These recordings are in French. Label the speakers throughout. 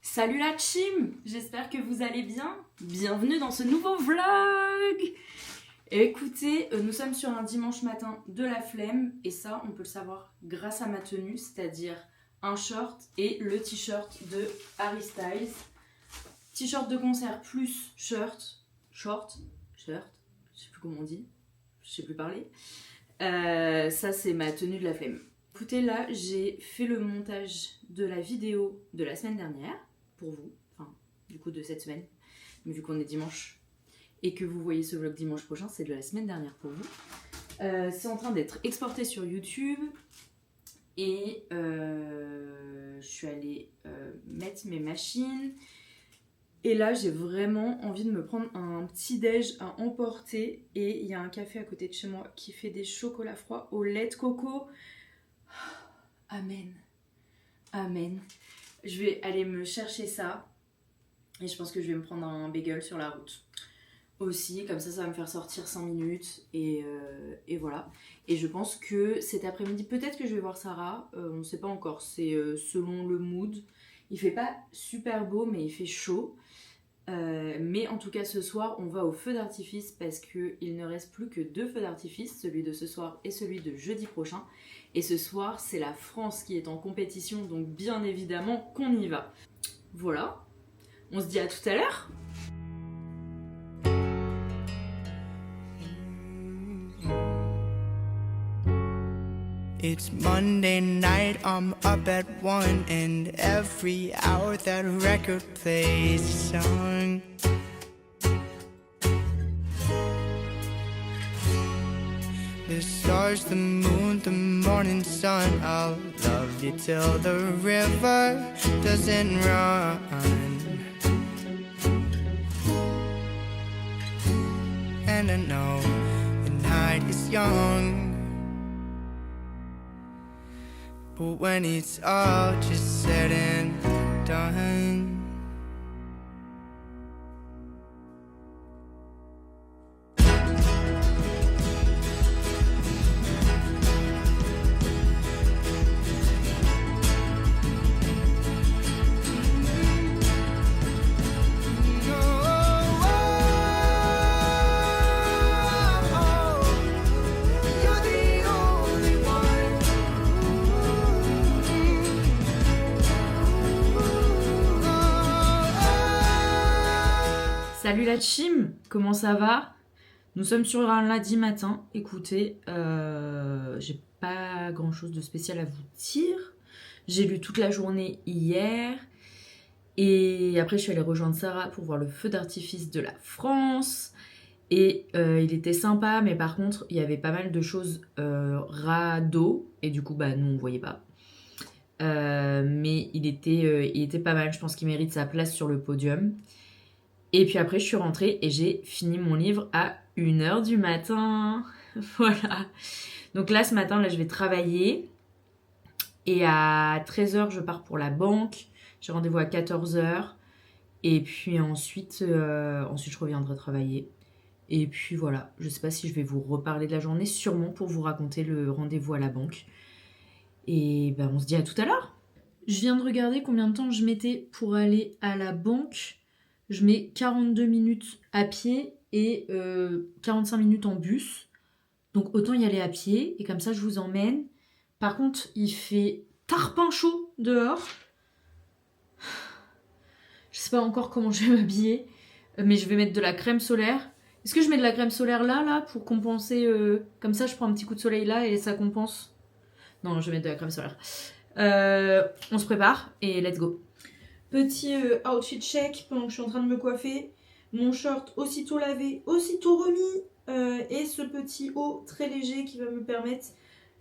Speaker 1: Salut la team, j'espère que vous allez bien. Bienvenue dans ce nouveau vlog. Écoutez, nous sommes sur un dimanche matin de la flemme et ça on peut le savoir grâce à ma tenue, c'est-à-dire un short et le t-shirt de Harry Styles. T-shirt de concert plus shirt, je sais plus comment on dit, je sais plus parler. Ça c'est ma tenue de la flemme. Écoutez, là j'ai fait le montage de la vidéo de la semaine dernière pour vous, enfin du coup de cette semaine, mais vu qu'on est dimanche et que vous voyez ce vlog dimanche prochain, c'est de la semaine dernière pour vous. C'est en train d'être exporté sur YouTube et je suis allée mettre mes machines. Et là, j'ai vraiment envie de me prendre un petit déj à emporter. Et il y a un café à côté de chez moi qui fait des chocolats froids au lait de coco. Amen. Amen. Je vais aller me chercher ça. Et je pense que je vais me prendre un bagel sur la route. Aussi, comme ça va me faire sortir 5 minutes. Et voilà. Et je pense que cet après-midi, peut-être que je vais voir Sarah. On ne sait pas encore. C'est selon le mood. Il fait pas super beau, mais il fait chaud. Mais en tout cas, ce soir, on va au feu d'artifice parce qu'il ne reste plus que 2 feux d'artifice, celui de ce soir et celui de jeudi prochain. Et ce soir, c'est la France qui est en compétition, donc bien évidemment qu'on y va. Voilà, on se dit à tout à l'heure.
Speaker 2: It's Monday night, I'm up at 1, and every hour that record plays a song. The stars, the moon, the morning sun, I'll love you till the river doesn't run. And I know the night is young, but when it's all just said and done,
Speaker 1: Salut la team, comment ça va? Nous sommes sur un lundi matin. Écoutez, j'ai pas grand chose de spécial à vous dire. J'ai lu toute la journée hier. Et après je suis allée rejoindre Sarah pour voir le feu d'artifice de la France. Et il était sympa, mais par contre il y avait pas mal de choses radeaux. Et du coup nous on voyait pas. Mais il était pas mal, je pense qu'il mérite sa place sur le podium. Et puis après, je suis rentrée et j'ai fini mon livre à 1h du matin. Voilà. Donc là, ce matin, je vais travailler. Et à 13h, je pars pour la banque. J'ai rendez-vous à 14h. Et puis ensuite, je reviendrai travailler. Et puis voilà. Je sais pas si je vais vous reparler de la journée, sûrement pour vous raconter le rendez-vous à la banque. Et on se dit à tout à l'heure. Je viens de regarder combien de temps je mettais pour aller à la banque. Je mets 42 minutes à pied et 45 minutes en bus. Donc autant y aller à pied et comme ça je vous emmène. Par contre, il fait tarpin chaud dehors. Je sais pas encore comment je vais m'habiller, mais je vais mettre de la crème solaire. Est-ce que je mets de la crème solaire là pour compenser comme ça je prends un petit coup de soleil là et ça compense? Non, je vais mettre de la crème solaire. On se prépare et let's go. Petit outfit check pendant que je suis en train de me coiffer. Mon short aussitôt lavé, aussitôt remis. Et ce petit haut très léger qui va me permettre,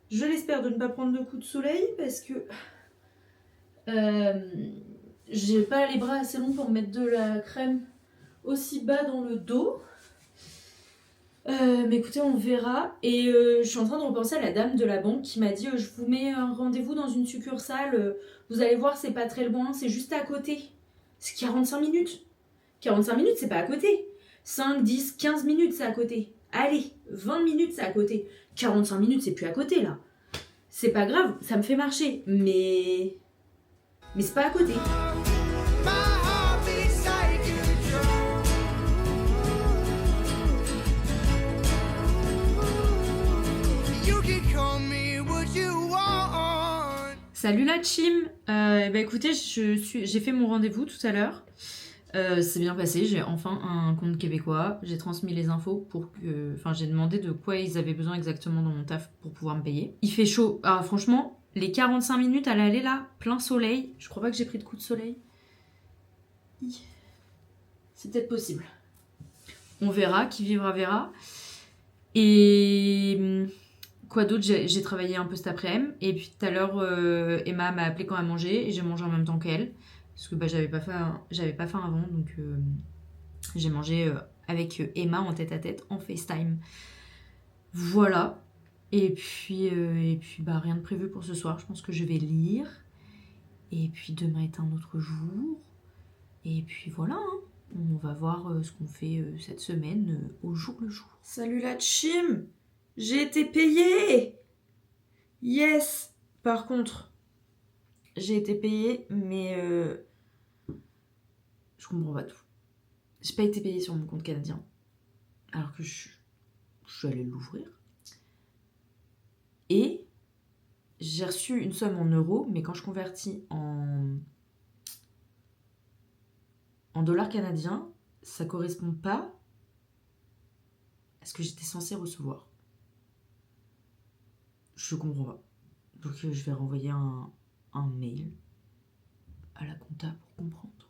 Speaker 1: je l'espère, de ne pas prendre de coups de soleil. Parce que j'ai pas les bras assez longs pour mettre de la crème aussi bas dans le dos. Mais écoutez, on verra. Et je suis en train de repenser à la dame de la banque qui m'a dit je vous mets un rendez-vous dans une succursale, vous allez voir, c'est pas très loin, c'est juste à côté. C'est 45 minutes. 45 minutes, c'est pas à côté. 5, 10, 15 minutes, c'est à côté. Allez, 20 minutes, c'est à côté. 45 minutes, c'est plus à côté là. C'est pas grave, ça me fait marcher, mais c'est pas à côté.
Speaker 2: my
Speaker 3: Salut la team. Écoutez, j'ai fait mon rendez-vous tout à l'heure. C'est bien passé, j'ai enfin un compte québécois. J'ai transmis les infos j'ai demandé de quoi ils avaient besoin exactement dans mon taf pour pouvoir me payer. Il fait chaud. Ah, franchement, les 45 minutes à l'aller là, plein soleil. Je crois pas que j'ai pris de coup de soleil. C'est peut-être possible. On verra, qui vivra verra. Et quoi d'autre, j'ai travaillé un peu cet après-midi. Et puis tout à l'heure, Emma m'a appelé quand elle mangeait et j'ai mangé en même temps qu'elle. Parce que j'avais pas faim avant, donc j'ai mangé avec Emma en tête-à-tête en FaceTime. Voilà. Et puis rien de prévu pour ce soir. Je pense que je vais lire. Et puis demain est un autre jour. Et puis voilà, hein. On va voir ce qu'on fait cette semaine au jour le jour.
Speaker 1: Salut la team, j'ai été payée. Yes. Par contre, j'ai été payée, mais je comprends pas tout. J'ai pas été payée sur mon compte canadien, alors que je suis allée l'ouvrir. Et j'ai reçu une somme en euros, mais quand je convertis en dollars canadiens, ça correspond pas à ce que j'étais censée recevoir. Je comprends pas. Donc je vais renvoyer un mail à la compta pour comprendre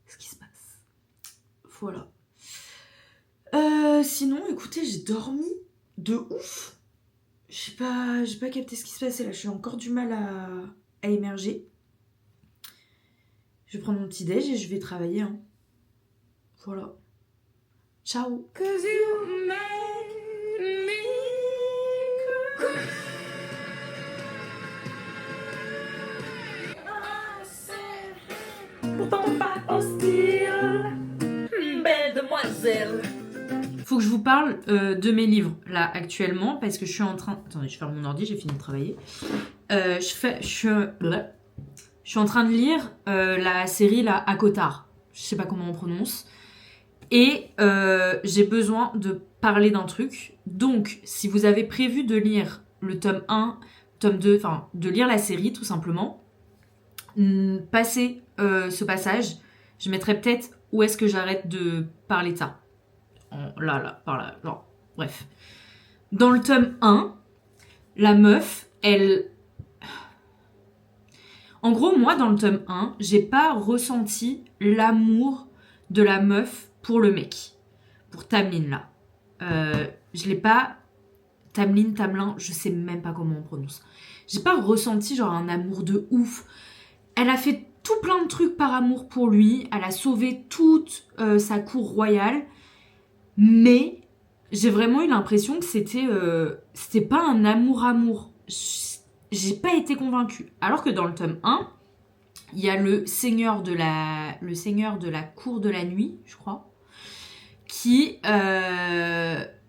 Speaker 1: ce qui se passe. Voilà. Sinon, écoutez, j'ai dormi de ouf. J'ai pas capté ce qui se passait là. Je suis encore du mal à émerger. Je vais prendre mon petit déj et je vais travailler. Hein. Voilà. Ciao.
Speaker 3: Pourtant pas hostile, belle demoiselle. Faut que je vous parle de mes livres là actuellement parce que je suis en train. Attendez, je ferme mon ordi, j'ai fini de travailler. Je suis en train de lire la série là, Akotar. Je sais pas comment on prononce. Et j'ai besoin de parler d'un truc. Donc, si vous avez prévu de lire le tome 1, tome 2, enfin, de lire la série tout simplement, passez ce passage. Je mettrai peut-être où est-ce que j'arrête de parler de ça. Là, par là, genre, bref. Dans le tome 1, la meuf, elle... En gros, moi, dans le tome 1, j'ai pas ressenti l'amour de la meuf pour le mec. Pour Tamlin, là. Je l'ai pas... Tamlin, je sais même pas comment on prononce. J'ai pas ressenti, genre, un amour de ouf. Elle a fait tout plein de trucs par amour pour lui. Elle a sauvé toute sa cour royale. Mais j'ai vraiment eu l'impression que c'était pas un amour-amour. J'ai pas été convaincue. Alors que dans le tome 1, il y a le seigneur de la cour de la nuit, je crois, qui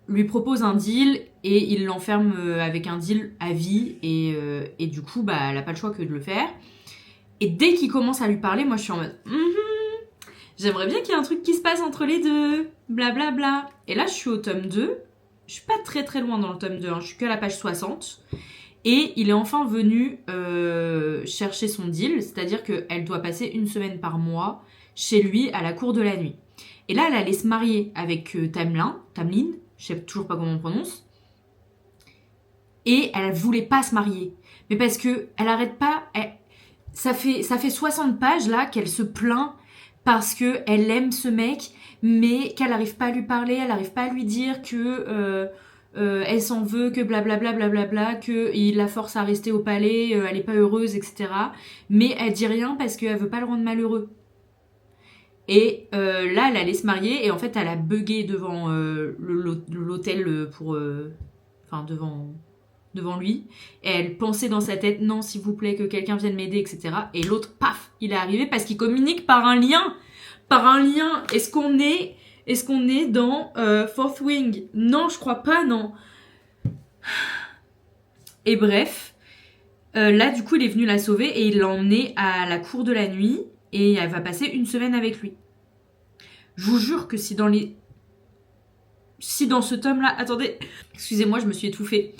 Speaker 3: lui propose un deal et il l'enferme avec un deal à vie. Et du coup, elle n'a pas le choix que de le faire. Et dès qu'il commence à lui parler, moi je suis en mode j'aimerais bien qu'il y ait un truc qui se passe entre les deux, blablabla. Bla bla. Et là je suis au tome 2, je suis pas très très loin dans le tome 2, hein. Je suis qu'à la page 60. Et il est enfin venu chercher son deal, c'est-à-dire qu'elle doit passer une semaine par mois chez lui à la cour de la nuit. Et là elle allait se marier avec Tamlin, je sais toujours pas comment on prononce. Et elle voulait pas se marier. Mais parce que elle arrête pas... Ça fait 60 pages là qu'elle se plaint parce qu'elle aime ce mec, mais qu'elle n'arrive pas à lui parler, elle n'arrive pas à lui dire que elle s'en veut, que blablabla, blablabla, qu'il la force à rester au palais, elle n'est pas heureuse, etc. Mais elle dit rien parce qu'elle veut pas le rendre malheureux. Et là, elle allait se marier et en fait, elle a bugué devant l'hôtel pour... devant lui, et elle pensait dans sa tête non s'il vous plaît que quelqu'un vienne m'aider, etc. Et l'autre, paf, il est arrivé parce qu'il communique par un lien. Est-ce qu'on est dans Fourth Wing? Non, je crois pas, non. Et bref, là du coup il est venu la sauver et il l'a emmenée à la cour de la nuit et elle va passer une semaine avec lui. Je vous jure que si dans ce tome là, attendez, excusez-moi, je me suis étouffée.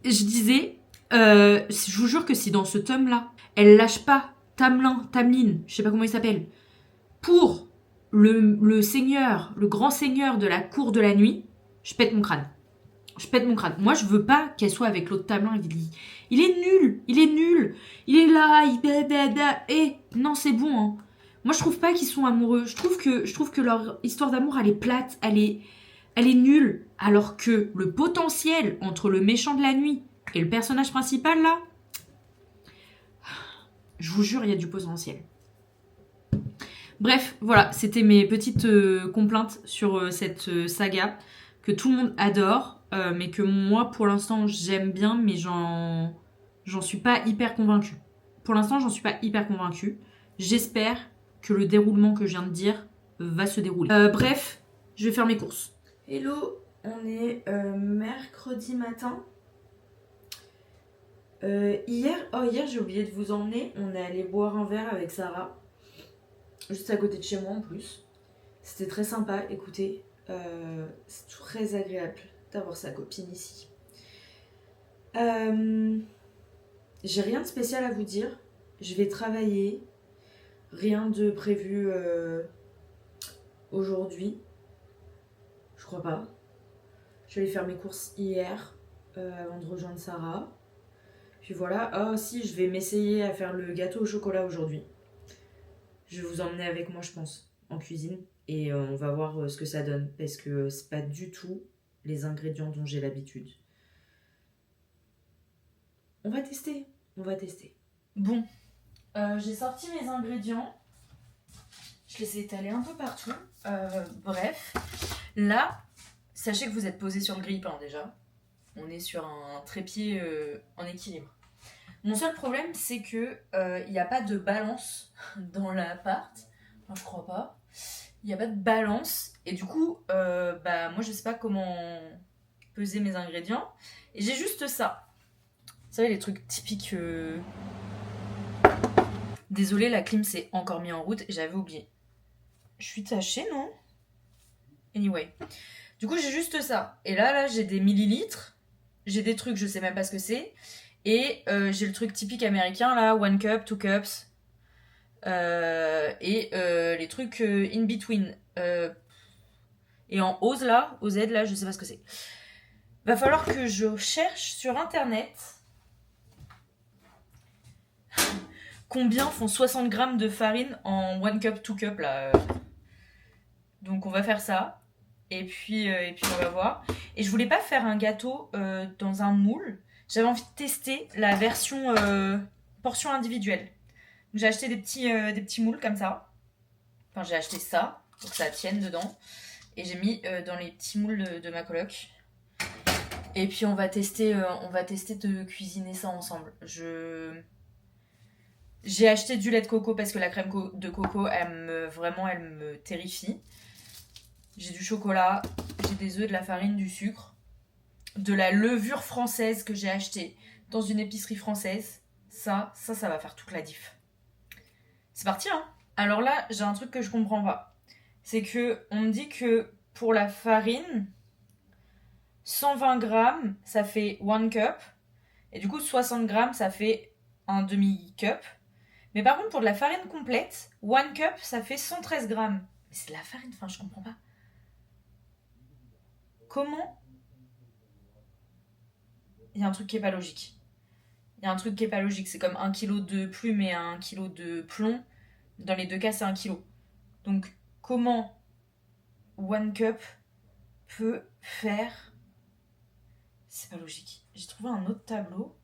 Speaker 3: Je disais, Je vous jure que si dans ce tome-là, elle lâche pas Tamlin, je sais pas comment il s'appelle, pour le seigneur, le grand seigneur de la cour de la nuit, je pète mon crâne. Je pète mon crâne. Moi, je veux pas qu'elle soit avec l'autre Tamlin. Il est nul. Il est là. Et non, c'est bon. Hein. Moi, je trouve pas qu'ils sont amoureux. Je trouve que leur histoire d'amour, elle est plate. Elle est nulle. Alors que le potentiel entre le méchant de la nuit et le personnage principal, là, je vous jure, il y a du potentiel. Bref, voilà, c'était mes petites complaintes sur cette saga que tout le monde adore, mais que moi, pour l'instant, j'aime bien, mais j'en suis pas hyper convaincue. Pour l'instant, j'en suis pas hyper convaincue. J'espère que le déroulement que je viens de dire va se dérouler. Bref, je vais faire mes courses. Hello, on est mercredi matin. Hier, j'ai oublié de vous emmener. On est allé boire un verre avec Sarah. Juste à côté de chez moi en plus. C'était très sympa, écoutez. C'est très agréable d'avoir sa copine ici. J'ai rien de spécial à vous dire. Je vais travailler. Rien de prévu aujourd'hui. Je crois pas. Je vais aller faire mes courses hier avant de rejoindre Sarah. Puis voilà. Oh si, je vais m'essayer à faire le gâteau au chocolat aujourd'hui. Je vais vous emmener avec moi, je pense, en cuisine. Et on va voir ce que ça donne. Parce que c'est pas du tout les ingrédients dont j'ai l'habitude. On va tester. Bon, j'ai sorti mes ingrédients. Je les ai étalés un peu partout. Bref, là, sachez que vous êtes posé sur le grille-pain déjà. On est sur un trépied en équilibre. Mon seul problème, c'est que il n'y a pas de balance dans l'appart. Enfin, je crois pas. Il n'y a pas de balance. Et du coup, moi, je sais pas comment peser mes ingrédients. Et j'ai juste ça. Vous savez, les trucs typiques... Désolée, la clim s'est encore mis en route et j'avais oublié. Je suis tachée, non? Anyway. Du coup, j'ai juste ça. Et là, j'ai des millilitres. J'ai des trucs, je sais même pas ce que c'est. Et j'ai le truc typique américain, là. 1 cup, 2 cups. Et les trucs in between. Et en OZ, là, je sais pas ce que c'est. Va falloir que je cherche sur internet combien font 60 grammes de farine en 1 cup, 2 cups, là. Donc on va faire ça. Et puis on va voir. Et je voulais pas faire un gâteau dans un moule. J'avais envie de tester la version portion individuelle. Donc j'ai acheté des petits moules comme ça. Enfin, j'ai acheté ça pour que ça tienne dedans. Et j'ai mis dans les petits moules de ma coloc. Et puis on va tester de cuisiner ça ensemble. J'ai acheté du lait de coco parce que la crème de coco, elle me terrifie. J'ai du chocolat, j'ai des œufs, de la farine, du sucre, de la levure française que j'ai achetée dans une épicerie française. Ça va faire toute la diff. C'est parti, hein. Alors là, j'ai un truc que je comprends pas. C'est que on me dit que pour la farine, 120 grammes, ça fait 1 cup. Et du coup, 60 grammes, ça fait un demi-cup. Mais par contre, pour de la farine complète, 1 cup, ça fait 113 grammes. Mais c'est de la farine, enfin, je comprends pas. Comment? Il y a un truc qui est pas logique. C'est comme 1 kg de plume et 1 kg de plomb. Dans les deux cas, c'est 1 kg. Donc, comment 1 cup peut faire... C'est pas logique. J'ai trouvé un autre tableau.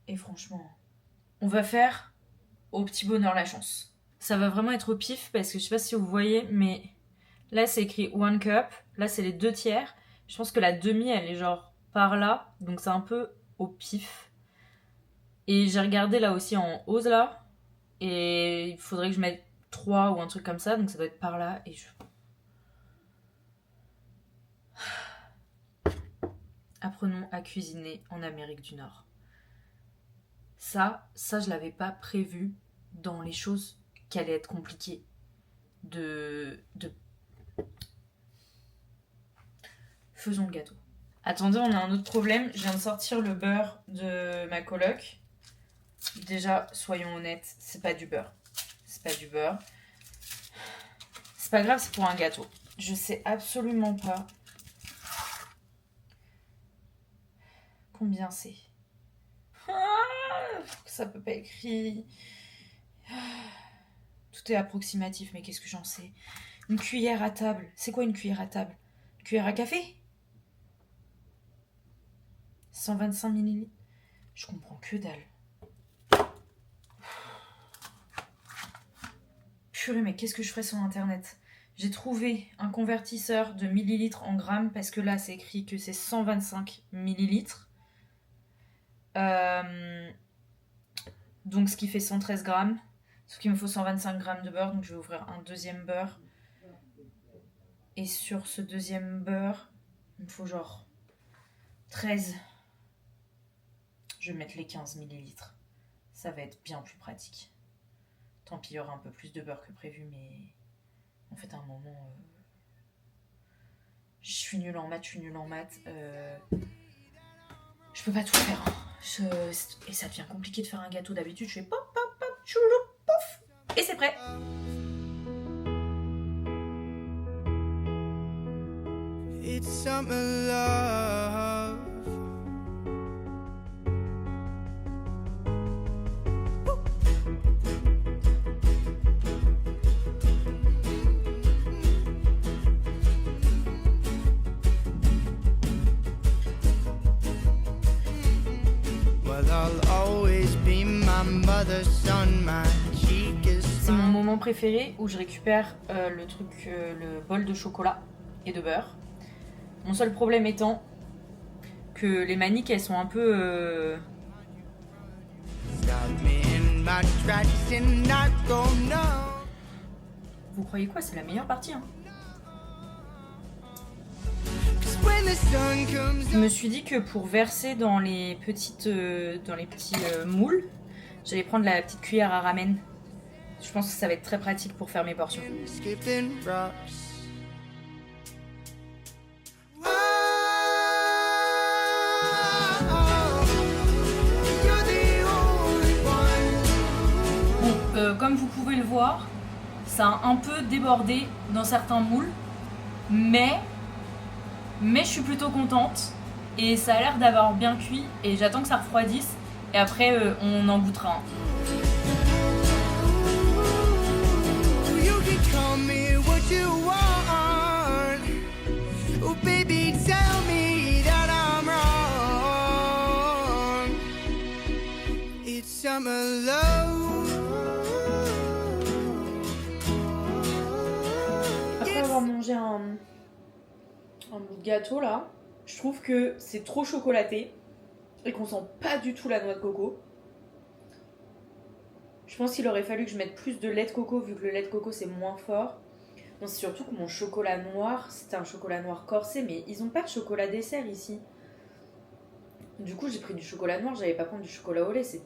Speaker 3: Et franchement... On va faire au petit bonheur la chance. Ça va vraiment être au pif parce que je sais pas si vous voyez, mais là c'est écrit 1 cup, là c'est les 2 tiers. Je pense que la demi elle est genre par là, donc c'est un peu au pif. Et j'ai regardé là aussi en hausse là, et il faudrait que je mette 3 ou un truc comme ça, donc ça doit être par là. Et Apprenons à cuisiner en Amérique du Nord. Ça, je l'avais pas prévu dans les choses qui allaient être compliquées. Faisons le gâteau. Attendez, on a un autre problème. Je viens de sortir le beurre de ma coloc. Déjà, soyons honnêtes, c'est pas du beurre. C'est pas du beurre. C'est pas grave, c'est pour un gâteau. Je sais absolument pas combien c'est. Ça peut pas écrit. Tout est approximatif, mais qu'est-ce que j'en sais? Une cuillère à table. C'est quoi une cuillère à table? Une cuillère à café? 125 millilitres. Je comprends que dalle. Purée, mais qu'est-ce que je ferais sur internet? J'ai trouvé un convertisseur de millilitres en grammes parce que là c'est écrit que c'est 125 millilitres. Donc ce qui fait 113 grammes. Sauf qu'il me faut 125 grammes de beurre, donc je vais ouvrir un deuxième beurre. Et sur ce deuxième beurre, il me faut genre 13. Je vais mettre les 15 millilitres. Ça va être bien plus pratique. Tant pis, il y aura un peu plus de beurre que prévu, mais en fait, à un moment, je suis nulle en maths, je peux pas tout faire. Et ça devient compliqué de faire un gâteau. D'habitude, je fais pop, pop, pop, choulou, pouf, et c'est prêt.
Speaker 2: It's summer love. Well, I'll always be my mother's son, my cheek is
Speaker 3: C'est mon moment préféré où je récupère le bol de chocolat et de beurre. Mon seul problème étant que les maniques, elles sont un peu...
Speaker 2: Stop me in my tracks and not go no.
Speaker 3: Vous croyez quoi? C'est la meilleure partie, hein.
Speaker 2: 'Cause when the sun comes
Speaker 3: Je me suis dit que pour verser dans les petits moules, j'allais prendre la petite cuillère à ramen. Je pense que ça va être très pratique pour faire mes portions.
Speaker 2: skipping rocks. You're the only one.
Speaker 1: Bon, comme vous pouvez le voir, ça a un peu débordé dans certains moules, mais je suis plutôt contente et ça a l'air d'avoir bien cuit et j'attends que ça refroidisse et après on en goûtera un.
Speaker 2: You can call me what you want. Oh baby, tell me that I'm wrong. It's summer love.
Speaker 1: Après avoir mangé un bout de gâteau là, je trouve que c'est trop chocolaté et qu'on sent pas du tout la noix de coco. Je pense qu'il aurait fallu que je mette plus de lait de coco vu que le lait de coco c'est moins fort. Non, c'est surtout que mon chocolat noir, c'était un chocolat noir corsé, mais ils ont pas de chocolat dessert ici. Du coup j'ai pris du chocolat noir, j'allais pas prendre du chocolat au lait, ça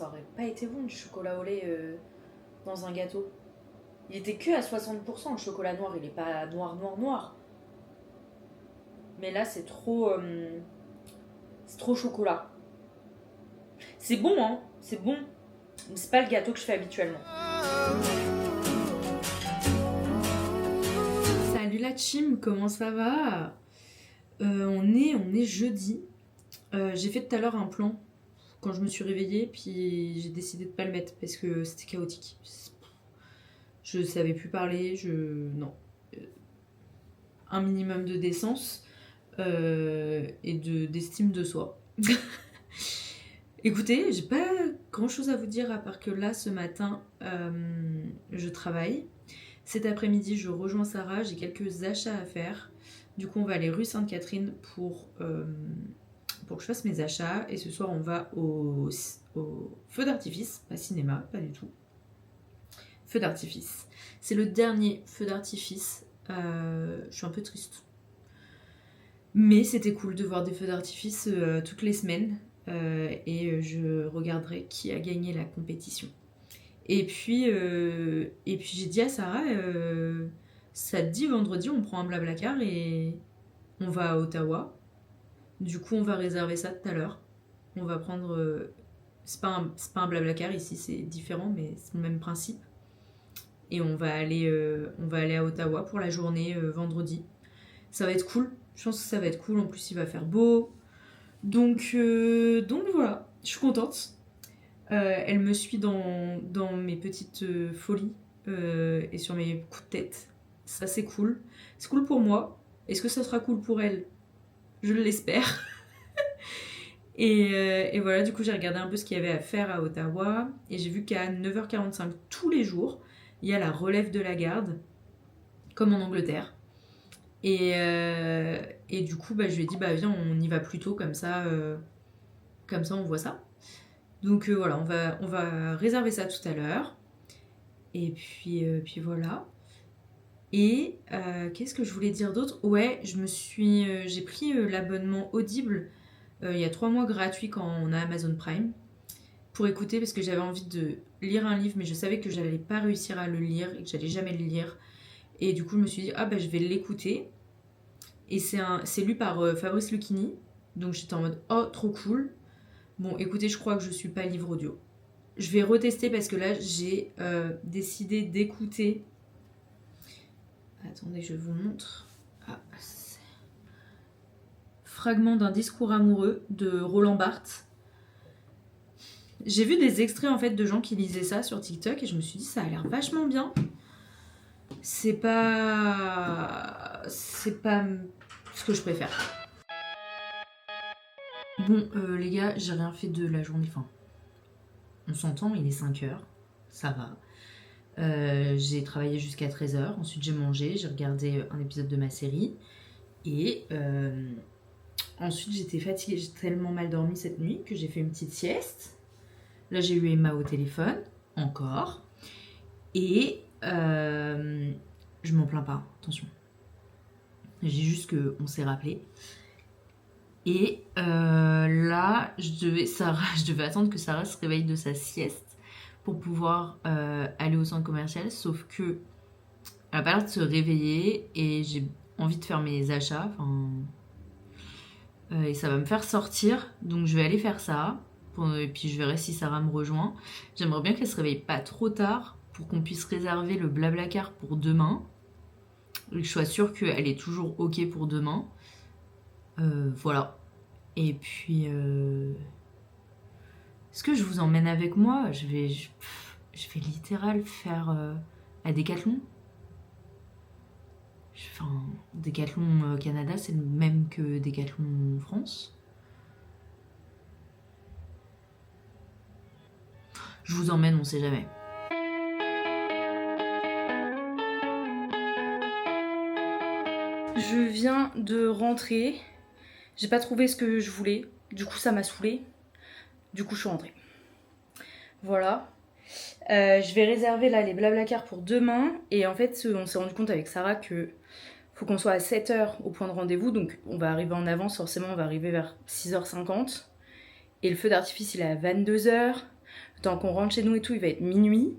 Speaker 1: aurait pas été bon du chocolat au lait dans un gâteau. Il était que à 60% le chocolat noir, il est pas noir. Mais là c'est trop chocolat. C'est bon hein, c'est bon. Mais c'est pas le gâteau que je fais habituellement. Salut la team, comment ça va? On est jeudi. J'ai fait tout à l'heure un plan quand je me suis réveillée, puis j'ai décidé de pas le mettre parce que c'était chaotique. Je savais plus parler, non. Un minimum de décence et d'estime de soi. Écoutez, j'ai pas grand chose à vous dire à part que là ce matin je travaille. Cet après-midi je rejoins Sarah, j'ai quelques achats à faire. Du coup on va aller rue Sainte-Catherine pour que je fasse mes achats. Et ce soir on va au feu d'artifice, pas cinéma, pas du tout. Feu d'artifice. C'est le dernier feu d'artifice. Je suis un peu triste. Mais c'était cool de voir des feux d'artifice toutes les semaines. Et je regarderai qui a gagné la compétition. Et puis j'ai dit à Sarah, ça te dit vendredi on prend un blablacar et on va à Ottawa.
Speaker 3: Du coup, on va réserver ça tout à l'heure. On va prendre... c'est pas un Blablacar ici, c'est différent, mais c'est le même principe. Et on va aller à Ottawa pour la journée vendredi. Ça va être cool. Je pense que ça va être cool. En plus, il va faire beau. Donc voilà, je suis contente. Elle me suit dans mes petites folies et sur mes coups de tête. Ça, c'est cool. C'est cool pour moi. Est-ce que ça sera cool pour elle? Je l'espère. Et voilà, du coup, j'ai regardé un peu ce qu'il y avait à faire à Ottawa. Et j'ai vu qu'à 9h45 tous les jours, il y a la relève de la garde, comme en Angleterre. Et du coup, je lui ai dit, viens, on y va plus tôt, comme ça on voit ça. Donc voilà, on va réserver ça tout à l'heure. Et puis voilà. Et qu'est-ce que je voulais dire d'autre? Ouais, j'ai pris l'abonnement Audible il y a 3 mois gratuit quand on a Amazon Prime pour écouter, parce que j'avais envie de lire un livre, mais je savais que je n'allais pas réussir à le lire et que j'allais jamais le lire. Et du coup, je me suis dit, je vais l'écouter. Et c'est lu par Fabrice Lucchini. Donc j'étais en mode, oh, trop cool. Bon, écoutez, je crois que je suis pas livre audio. Je vais retester parce que là, j'ai décidé d'écouter... Attendez, je vous montre. Fragment d'un discours amoureux de Roland Barthes. J'ai vu des extraits en fait de gens qui lisaient ça sur TikTok et je me suis dit, ça a l'air vachement bien. C'est pas ce que je préfère. Bon, les gars, j'ai rien fait de la journée. Enfin, on s'entend, il est 5h. Ça va. J'ai travaillé jusqu'à 13h. Ensuite, j'ai mangé. J'ai regardé un épisode de ma série. Et ensuite, j'étais fatiguée. J'ai tellement mal dormi cette nuit que j'ai fait une petite sieste. Là, j'ai eu Emma au téléphone. Encore. Et je m'en plains pas. Attention. J'ai juste qu'on s'est rappelé. Et là, je devais attendre que Sarah se réveille de sa sieste pour pouvoir aller au centre commercial. Sauf que elle a pas l'air de se réveiller et j'ai envie de faire mes achats. Et ça va me faire sortir. Donc je vais aller faire ça. Et puis je verrai si Sarah me rejoint. J'aimerais bien qu'elle se réveille pas trop tard pour qu'on puisse réserver le Blablacar pour demain. Et que je sois sûre qu'elle est toujours ok pour demain. Voilà. Et puis est-ce que je vous emmène avec moi? Je vais littéral faire à Decathlon. Decathlon Canada, c'est le même que Decathlon France. Je vous emmène, on sait jamais. Je viens de rentrer. J'ai pas trouvé ce que je voulais. Du coup, ça m'a saoulée. Du coup, je suis rentrée. Voilà. Je vais réserver là les Blablacar pour demain. Et en fait, on s'est rendu compte avec Sarah que faut qu'on soit à 7h au point de rendez-vous. Donc, on va arriver en avance. Forcément, on va arriver vers 6h50. Et le feu d'artifice, il est à 22h. Le temps qu'on rentre chez nous et tout, il va être minuit.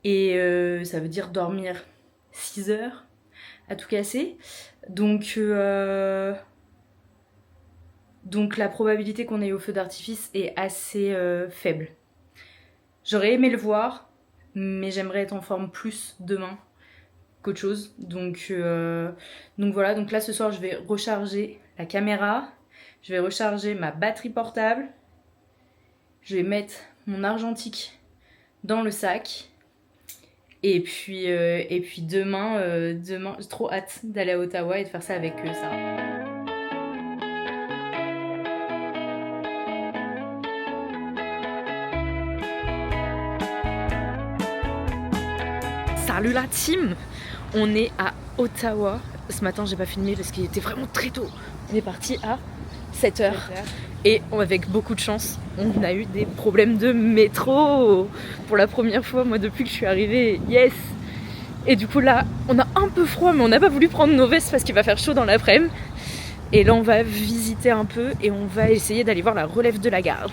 Speaker 3: Et ça veut dire dormir 6h à tout casser. Donc la probabilité qu'on aille au feu d'artifice est assez faible. J'aurais aimé le voir, mais j'aimerais être en forme plus demain qu'autre chose. Donc voilà, donc là ce soir je vais recharger la caméra, je vais recharger ma batterie portable, je vais mettre mon argentique dans le sac. Et puis demain, j'ai trop hâte d'aller à Ottawa et de faire ça avec ça. Salut la team! On est à Ottawa. Ce matin, j'ai pas filmé parce qu'il était vraiment très tôt. On est parti à 7h. Et avec beaucoup de chance, on a eu des problèmes de métro pour la première fois, moi, depuis que je suis arrivée. Yes! Et du coup, là, on a un peu froid, mais on n'a pas voulu prendre nos vestes parce qu'il va faire chaud dans l'après-midi. Et là, on va visiter un peu et on va essayer d'aller voir la relève de la garde.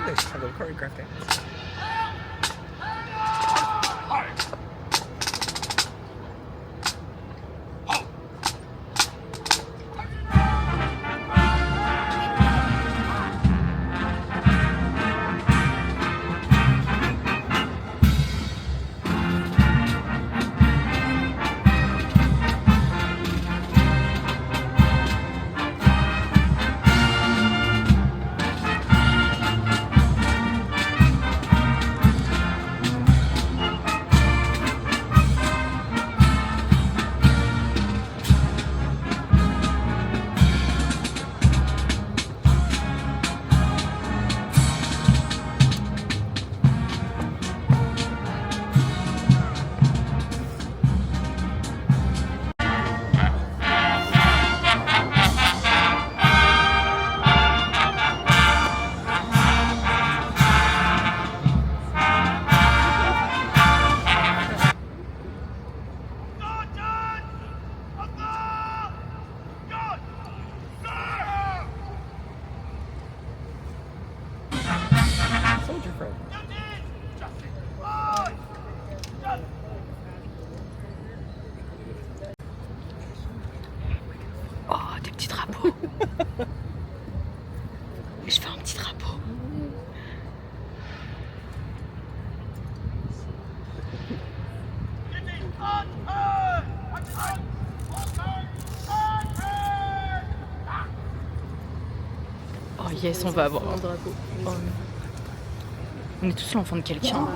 Speaker 4: They should have a choreographed dance. Soldier friend.
Speaker 1: Oh, des petits drapeaux. Je fais un petit drapeau. Oh yes, on va avoir un drapeau. Oh. On est tous l'enfant de quelqu'un.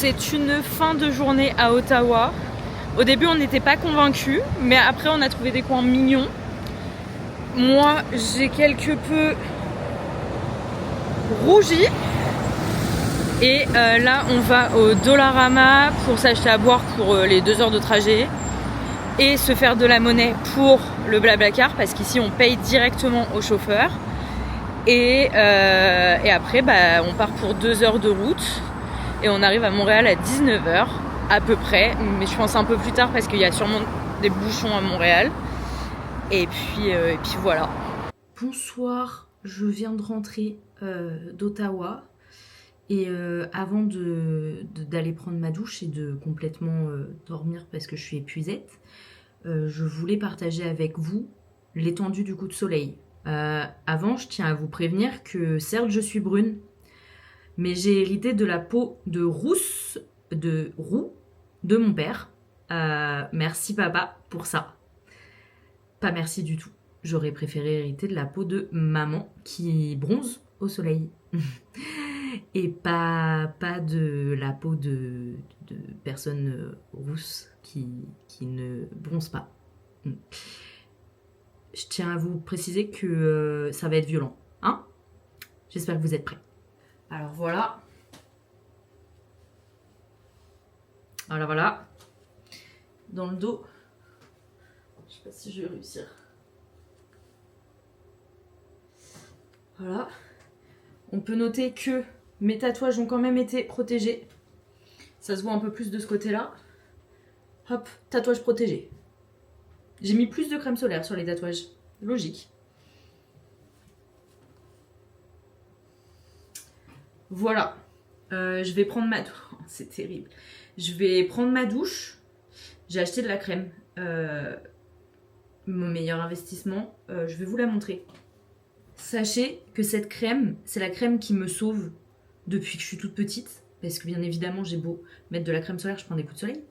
Speaker 3: C'est une fin de journée à Ottawa. Au début, on n'était pas convaincus, mais après, on a trouvé des coins mignons. Moi, j'ai quelque peu rougi. Et là, on va au Dollarama pour s'acheter à boire pour les 2 heures de trajet et se faire de la monnaie pour le Blablacar parce qu'ici, on paye directement au chauffeur. Et après, on part pour 2 heures de route et on arrive à Montréal à 19h à peu près. Mais je pense un peu plus tard parce qu'il y a sûrement des bouchons à Montréal. Et puis voilà. Bonsoir, je viens de rentrer d'Ottawa. Et avant d'aller prendre ma douche et de complètement dormir parce que je suis épuisette, je voulais partager avec vous l'étendue du coup de soleil. Avant, je tiens à vous prévenir que certes je suis brune, mais j'ai hérité de la peau de roux de mon père. Merci papa pour ça. Pas merci du tout. J'aurais préféré hériter de la peau de maman qui bronze au soleil. Et pas de la peau de personnes rousses qui ne bronzent pas. Je tiens à vous préciser que ça va être violent. Hein? J'espère que vous êtes prêts. Alors voilà. Voilà. Dans le dos. Je sais pas si je vais réussir. Voilà. On peut noter que mes tatouages ont quand même été protégés. Ça se voit un peu plus de ce côté-là. Hop, tatouage protégé. J'ai mis plus de crème solaire sur les tatouages. Logique. Voilà. Je vais prendre ma douche. C'est terrible. Je vais prendre ma douche. J'ai acheté de la crème. Mon meilleur investissement. Je vais vous la montrer. Sachez que cette crème, c'est la crème qui me sauve depuis que je suis toute petite. Parce que bien évidemment, j'ai beau mettre de la crème solaire, je prends des coups de soleil.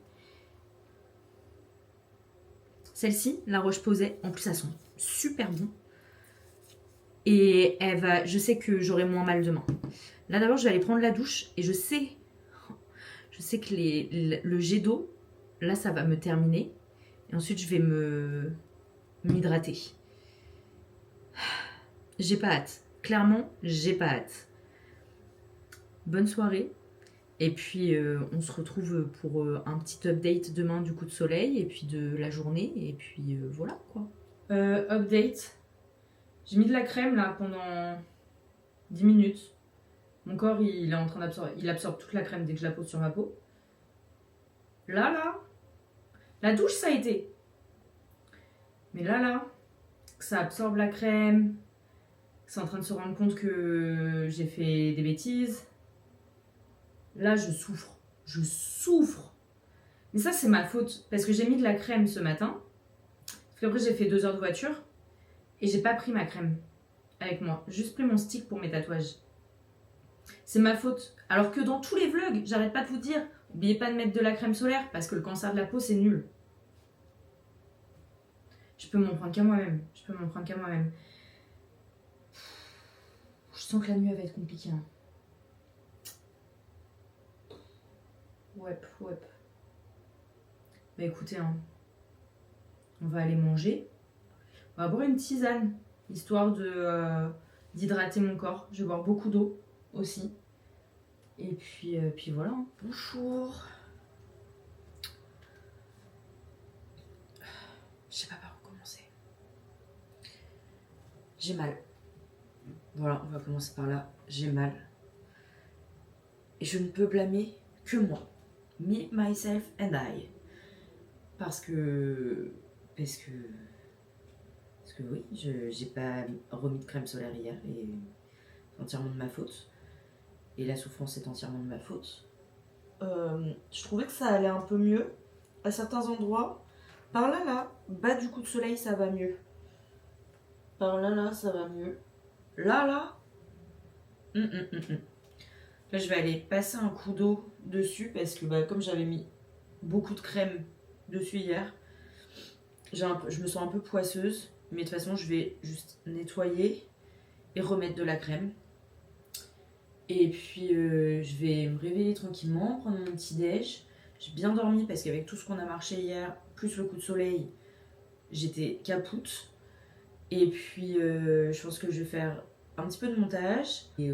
Speaker 3: Celle-ci, la Roche-Posay, en plus, elles sont super bon. Et je sais que j'aurai moins mal demain. Là, d'abord, je vais aller prendre la douche. Et je sais que le jet d'eau, là, ça va me terminer. Et ensuite, je vais m'hydrater. J'ai pas hâte. Clairement, j'ai pas hâte. Bonne soirée. Et puis, on se retrouve pour un petit update demain du coup de soleil. Et puis de la journée. Et puis, voilà quoi. Update. J'ai mis de la crème là pendant 10 minutes. Mon corps, il est en train d'absorber. Il absorbe toute la crème dès que je la pose sur ma peau. Là. La douche, ça a été. Mais là. Que ça absorbe la crème. C'est en train de se rendre compte que j'ai fait des bêtises. Là, je souffre. Mais ça, c'est ma faute. Parce que j'ai mis de la crème ce matin. Parce qu'après, j'ai fait 2 heures de voiture. Et j'ai pas pris ma crème avec moi. Juste pris mon stick pour mes tatouages. C'est ma faute. Alors que dans tous les vlogs, j'arrête pas de vous dire, n'oubliez pas de mettre de la crème solaire. Parce que le cancer de la peau, c'est nul. Je peux m'en prendre qu'à moi-même. Je sens que la nuit elle va être compliquée. Hein. Ouais. Bah écoutez, hein, on va aller manger. On va boire une tisane, histoire d'hydrater mon corps. Je vais boire beaucoup d'eau aussi. Et puis voilà. Hein. Bonjour. Je sais pas par où commencer. J'ai mal. Voilà, on va commencer par là. J'ai mal. Et je ne peux blâmer que moi. Me, myself and I. Parce que oui, j'ai pas remis de crème solaire hier et c'est entièrement de ma faute. Et la souffrance est entièrement de ma faute. Je trouvais que ça allait un peu mieux à certains endroits. Par là, bas du coup de soleil, ça va mieux. Par là, ça va mieux. Là. Là, je vais aller passer un coup d'eau dessus parce que comme j'avais mis beaucoup de crème dessus hier, je me sens un peu poisseuse. Mais de toute façon, je vais juste nettoyer et remettre de la crème. Et puis je vais me réveiller tranquillement, prendre mon petit déj. J'ai bien dormi parce qu'avec tout ce qu'on a marché hier, plus le coup de soleil, j'étais capoute. Et puis je pense que je vais faire un petit peu de montage. Et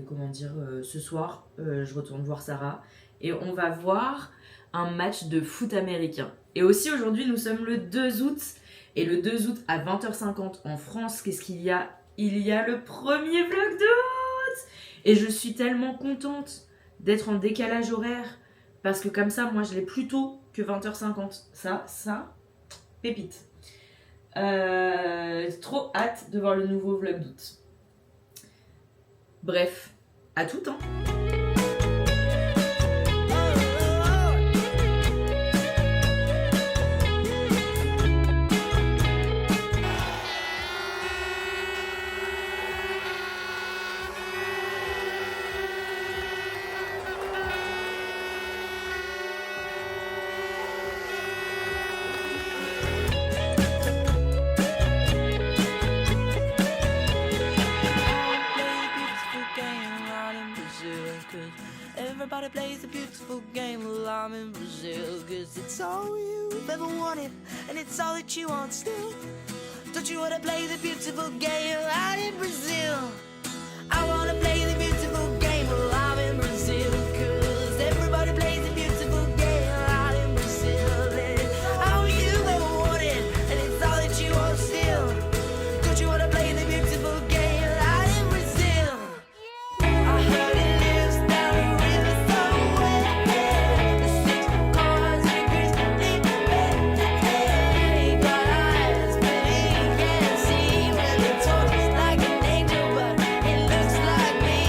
Speaker 3: ce soir, je retourne voir Sarah. Et on va voir un match de foot américain. Et aussi aujourd'hui, nous sommes le 2 août. Et le 2 août à 20h50 en France, qu'est-ce qu'il y a ? Il y a le premier vlog d'août. Et je suis tellement contente d'être en décalage horaire. Parce que comme ça, moi, je l'ai plus tôt que 20h50. Ça, pépite. Trop hâte de voir le nouveau vlog d'août. Bref, à tout temps.
Speaker 2: Everybody plays a beautiful game while I'm in Brazil. Cause it's all you've ever wanted, and it's all that you want still. Don't you wanna play the beautiful game out in Brazil? I wanna play the beautiful game while I'm in Brazil. Cause everybody plays the beautiful game out in Brazil. And it's all you've ever wanted, and it's all that you want still. Don't you wanna play the beautiful game out in Brazil? I heard it lives down the river somewhere. The 6 cars and a grizzly bear. Got eyes, but he can't see. Well, it talks like an angel, but it looks like me.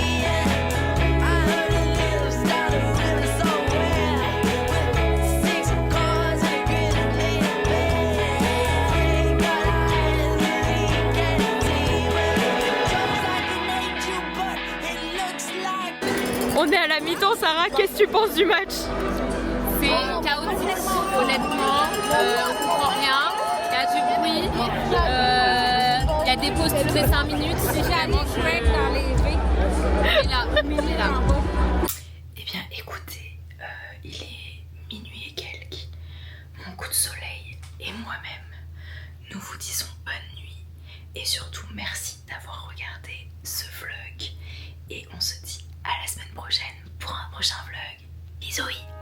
Speaker 2: I heard it lives down the river somewhere. With 6 cars and a grizzly bear. Got eyes, but he can't see. Well, it talks like an angel, but it looks like me.
Speaker 3: On est à la mi-temps, Sarah, qu'est-ce que tu penses du match ?
Speaker 5: C'est chaotique, honnêtement, on comprend rien, il y a du bruit, il y a des pauses toutes les 5 minutes, c'est vraiment chouette dans les trucs. Et là.
Speaker 1: Eh bien écoutez, il est minuit et quelques. Mon coup de soleil et moi-même, nous vous disons bonne nuit. Et surtout merci d'avoir regardé ce vlog. Et on se dit à la semaine prochaine pour un prochain vlog. Bisous.